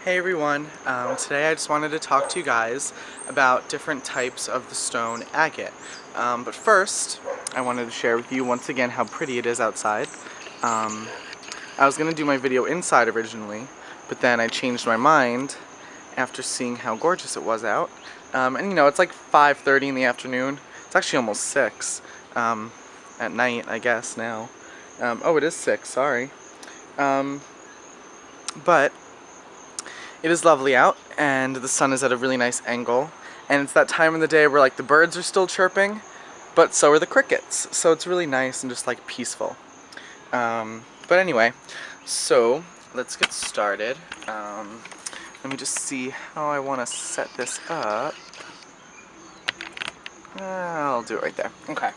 Hey everyone, today I just wanted to talk to you guys about different types of the stone agate. But first, I wanted to share with you once again how pretty it is outside. I was going to do my video inside originally, but then I changed my mind after seeing how gorgeous it was out. And you know, it's like 5:30 in the afternoon. It's actually almost 6 at night, I guess, now. Oh, it is 6, sorry. But it is lovely out, and the sun is at a really nice angle, and it's that time of the day where like the birds are still chirping, but so are the crickets, so it's really nice and just like peaceful. But anyway, so let's get started. Let me just see how I want to set this up. I'll do it right there. Okay.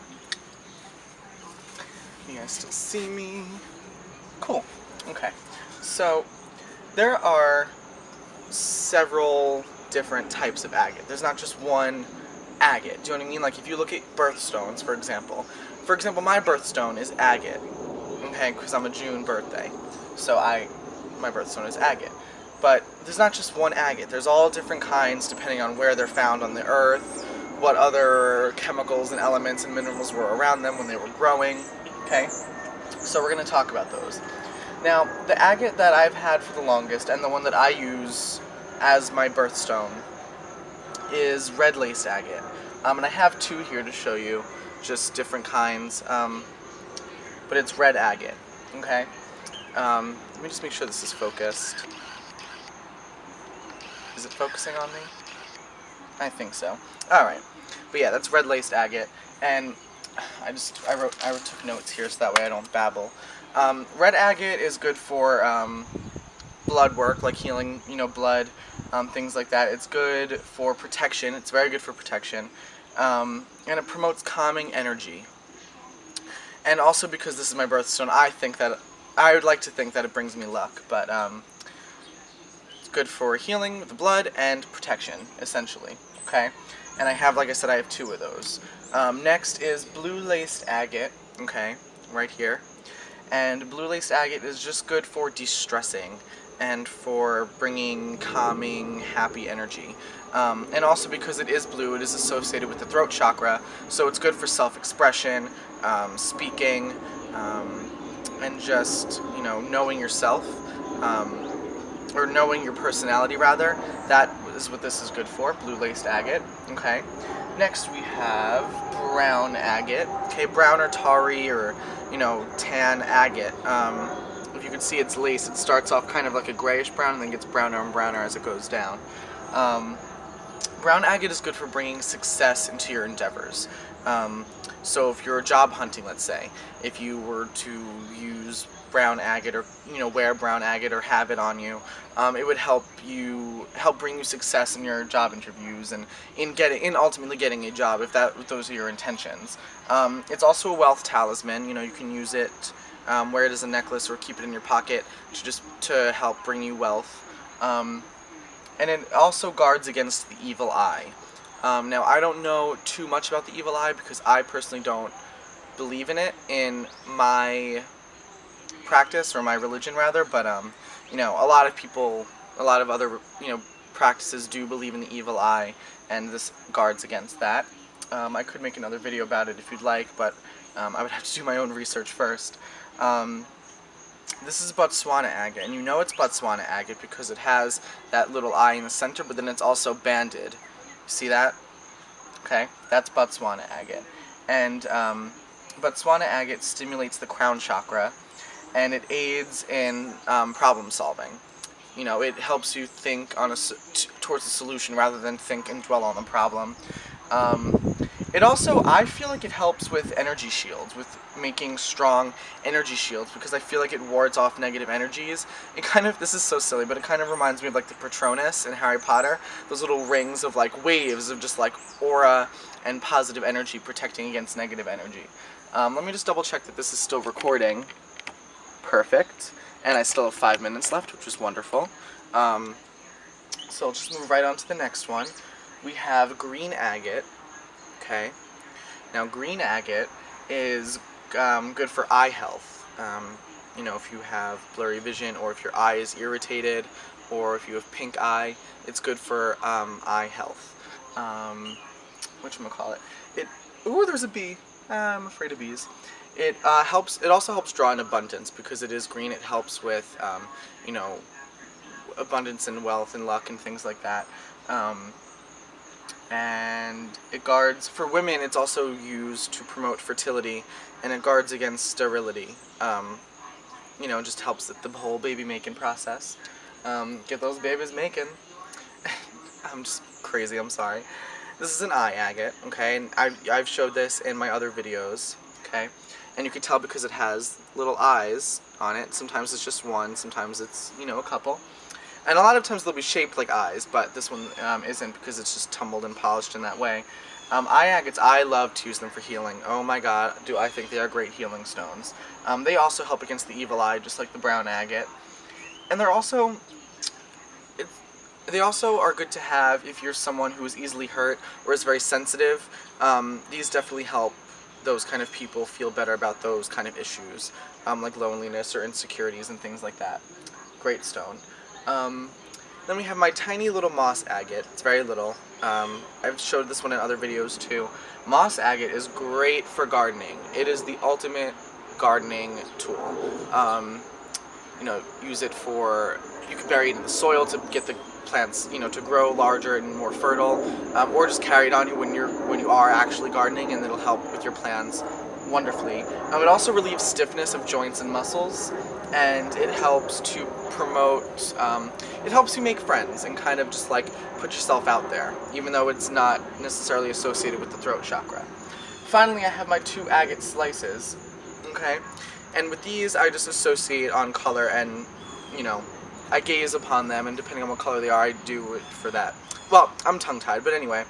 You guys still see me? Cool. Okay. So there are several different types of agate. There's not just one agate. Do you know what I mean? Like if you look at birthstones, for example. For example, my birthstone is agate. Okay, because I'm a June birthday. So my birthstone is agate. But there's not just one agate. There's all different kinds depending on where they're found on the earth, what other chemicals and elements and minerals were around them when they were growing. Okay? So we're going to talk about those. Now, the agate that I've had for the longest, and the one that I use as my birthstone, is red lace agate. And I have two here to show you, just different kinds, but it's red agate, okay? Let me just make sure this is focused. Is it focusing on me? I think so. Alright, but yeah, that's red laced agate, and I took notes here so that way I don't babble. Red agate is good for blood work, like healing, blood, things like that. It's good for protection. It's very good for protection, and it promotes calming energy. And also because this is my birthstone, I would like to think that it brings me luck, but it's good for healing the blood and protection, essentially. Okay, and I have, like I said, I have two of those. Next is blue laced agate. Okay, right here. And blue laced agate is just good for de-stressing and for bringing calming, happy energy. And also because it is blue, it is associated with the throat chakra, so it's good for self-expression, speaking, and just, knowing yourself, or knowing your personality, rather. That is what this is good for, blue laced agate. Okay. Next we have brown agate. Okay, brown or tarry or, tan agate. If you can see its lace, it starts off kind of like a grayish brown and then gets browner and browner as it goes down. Brown agate is good for bringing success into your endeavors. So if you're job hunting, let's say, if you were to use brown agate or, wear brown agate or have it on you, it would help bring you success in your job interviews and in ultimately getting a job if those are your intentions. It's also a wealth talisman. You can use it, wear it as a necklace or keep it in your pocket to help bring you wealth. And it also guards against the evil eye. Now, I don't know too much about the evil eye because I personally don't believe in it in my practice, or my religion rather, but a lot of other practices do believe in the evil eye, and this guards against that. I could make another video about it if you'd like, but I would have to do my own research first. This is Botswana agate, and you know it's Botswana agate because it has that little eye in the center, but then it's also banded. See that? Okay, that's Botswana agate. And Botswana agate stimulates the crown chakra, and it aids in problem solving. It helps you think towards a solution rather than think and dwell on the problem. It also, I feel like it helps with energy shields, with making strong energy shields, because I feel like it wards off negative energies. This is so silly, but it kind of reminds me of like the Patronus in Harry Potter, those little rings of like waves of just like aura and positive energy protecting against negative energy. Let me just double check that this is still recording. Perfect. And I still have 5 minutes left, which is wonderful. So I'll just move right on to the next one. We have green agate. Okay. Now, green agate is good for eye health. you know, if you have blurry vision, or if your eye is irritated, or if you have pink eye. It's good for eye health. Whatchamacallit? Ooh, there's a bee. I'm afraid of bees. It helps. It also helps draw in abundance because it is green. It helps with, you know, abundance and wealth and luck and things like that. And it guards, for women, it's also used to promote fertility, and it guards against sterility. You know, just helps with the whole baby making process. Get those babies making. I'm just crazy, I'm sorry. This is an eye agate, okay, and I've showed this in my other videos, okay, and you can tell because it has little eyes on it. Sometimes it's just one, sometimes it's, you know, a couple. And a lot of times they'll be shaped like eyes, but this one isn't because it's just tumbled and polished in that way. Eye agates, I love to use them for healing. Oh my god, do I think they are great healing stones. They also help against the evil eye, just like the brown agate. And they also are good to have if you're someone who is easily hurt or is very sensitive. These definitely help those kind of people feel better about those kind of issues, like loneliness or insecurities and things like that. Great stone. Then we have my tiny little moss agate. It's very little. I've showed this one in other videos too. Moss agate is great for gardening. It is the ultimate gardening tool. You know, use it for, you can bury it in the soil to get the plants, you know, to grow larger and more fertile, or just carry it on you when you are actually gardening, and it'll help with your plants wonderfully. It also relieves stiffness of joints and muscles, and it helps to promote, it helps you make friends and kind of just like put yourself out there, even though it's not necessarily associated with the throat chakra. Finally, I have my 2 agate slices, okay, and with these I just associate on color, and, you know, I gaze upon them, and depending on what color they are, I do it for that. Well, I'm tongue-tied, but anyway,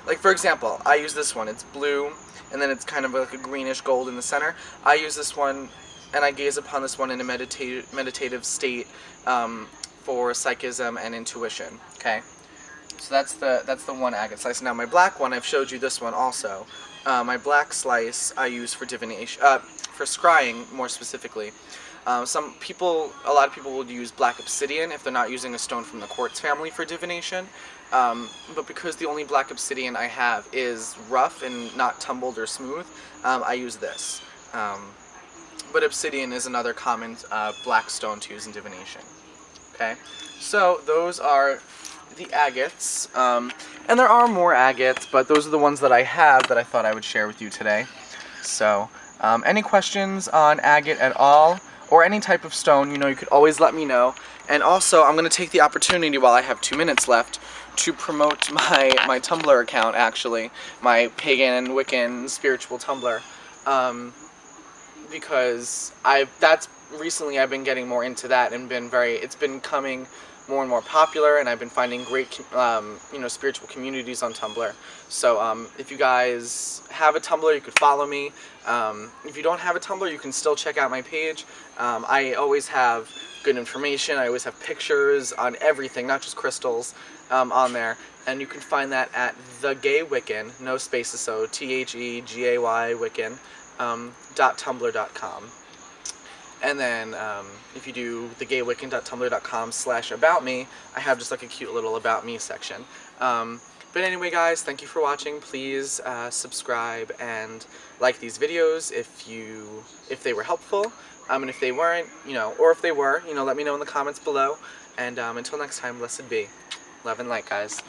like for example, I use this one. It's blue, and then it's kind of like a greenish gold in the center. I use this one, and I gaze upon this one in a meditative state for psychism and intuition. Okay, so that's the one agate slice. Now my black one, I've showed you this one also. My black slice I use for divination, for scrying more specifically. A lot of people would use black obsidian if they're not using a stone from the quartz family for divination. But because the only black obsidian I have is rough and not tumbled or smooth, I use this. But obsidian is another common black stone to use in divination. Okay, so those are the agates, and there are more agates, but those are the ones that I have that I thought I would share with you today. So, any questions on agate at all, or any type of stone, you know, you could always let me know. And also, I'm going to take the opportunity while I have 2 minutes left to promote my Tumblr account, actually, my pagan and Wiccan spiritual Tumblr, because recently I've been getting more into that and it's been coming more and more popular, and I've been finding great, you know, spiritual communities on Tumblr. So if you guys have a Tumblr, you could follow me. If you don't have a Tumblr, you can still check out my page. I always have good information. I always have pictures on everything, not just crystals, on there. And you can find that at The Gay Wiccan, no spaces, so THEGAY Wiccan, .tumblr.com. And then, if you do thegaywiccan.tumblr.com/about me, I have just like a cute little about me section. But anyway, guys, thank you for watching. Please subscribe and like these videos if they were helpful. And if they weren't, you know, or if they were, you know, let me know in the comments below. And until next time, blessed be. Love and light, guys.